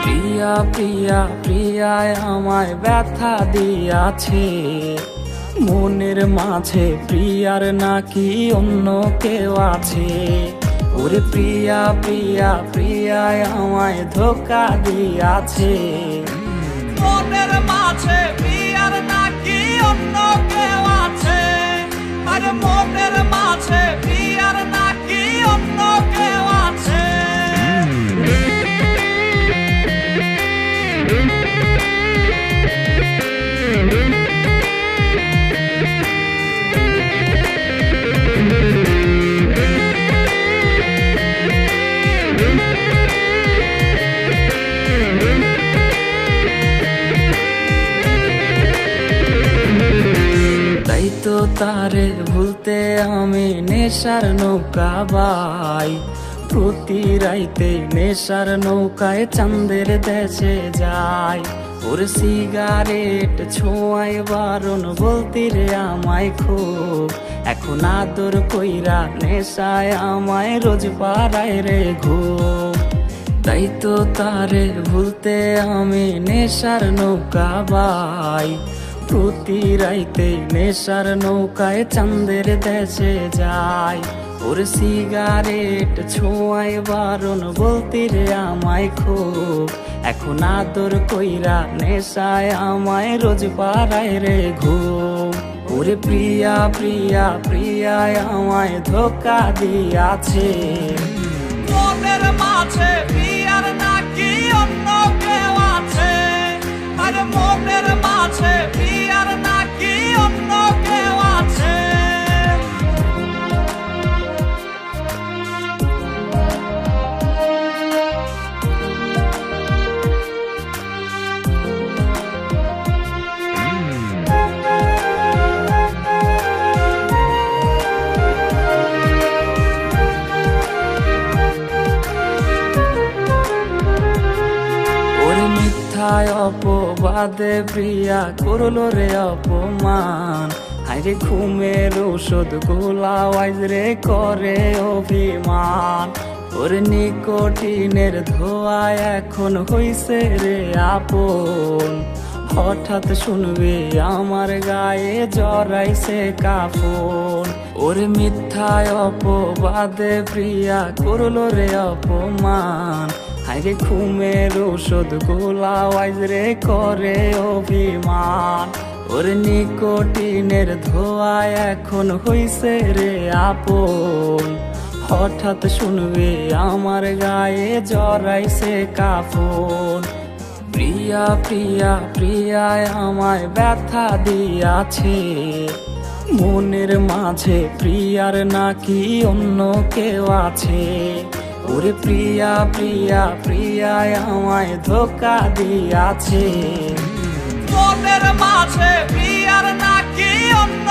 প্রিয়া প্রিয়া প্রিয়ায় আমায় ব্যথা দিয়াছে, মনের মাঝে প্রিয়ার নাকি অন্য কেউ আছে। ওরে প্রিয়া প্রিয়া প্রিয়ায় আমায় ধোঁকা দিয়াছে, মনের মাঝে প্রিয়ার নাকি অন্য কেউ আছে। আরে মনের মাঝে প্রিয়ার নাকি অন্য কেউ আছে। তাই তো তারে ভুলতে আমি নেশার নৌকা বাই, প্রতি রাইতে নেশার নৌকায় চাঁদের দেশে যাই। ওর সিগারেট ছোঁয়ায় বারণ বলতি রে আমায় খুব, এখন আদর কইরা নেশায় আমায় রোজ পাড়ায় রে ঘুম। তাই তো তারে ভুলতে আমি নেশার নৌকা বাই, প্রতি রাইতে নেশার নৌকায় চাঁদের দেশে যাই। ওর সিগারেট ছোঁয়ায় বারণ বলতি রে আমায় খুব, এখন আদর কইরা নেশায় আমায় রোজ পাড়ায় রে ঘুম। ওরে প্রিয়া প্রিয়া প্রিয়ায় আমায় ধোঁকা দিয়াছে, মনের মাঝে প্রিয়ার নাকি অন্য কেউ আছে। আরে মনের মাঝে প্রিয়ার নাকি অন্য কেউ আছে। মিথ্যায় অপবাদে প্রিয়া করলো রে অপমান, হাইরে ঘুমের ওষুধ গোলাওয়াইজ রে করে অভিমান। ওর নিকোটিনের ধোঁয়ায় এখন হইছে রে আপন, হঠাৎ শুনবে আমার গায়ে জড়াইছে কাফন। ওর মিথ্যায় অপবাদে প্রিয়া করলো রে অপমান, হাইরে ঘুমের ওষুধ গোলাওয়াইজ রে করে অভিমান। ওর নিকোটিনের ধোঁয়ায় এখন হইছে রে আপন, হঠাৎ শুনবে আমার গায়ে জড়াইছে কাফন। প্রিয়া প্রিয়া প্রিয়ায় আমায় ব্যথা দিয়াছে, মনের মাঝে প্রিয়ার নাকি অন্য কেউ আছে। ওরে প্রিয়া প্রিয়া প্রিয়ায় আমায় ধোঁকা দিয়াছে, মনের মাঝে প্রিয়ার নাকি অন্য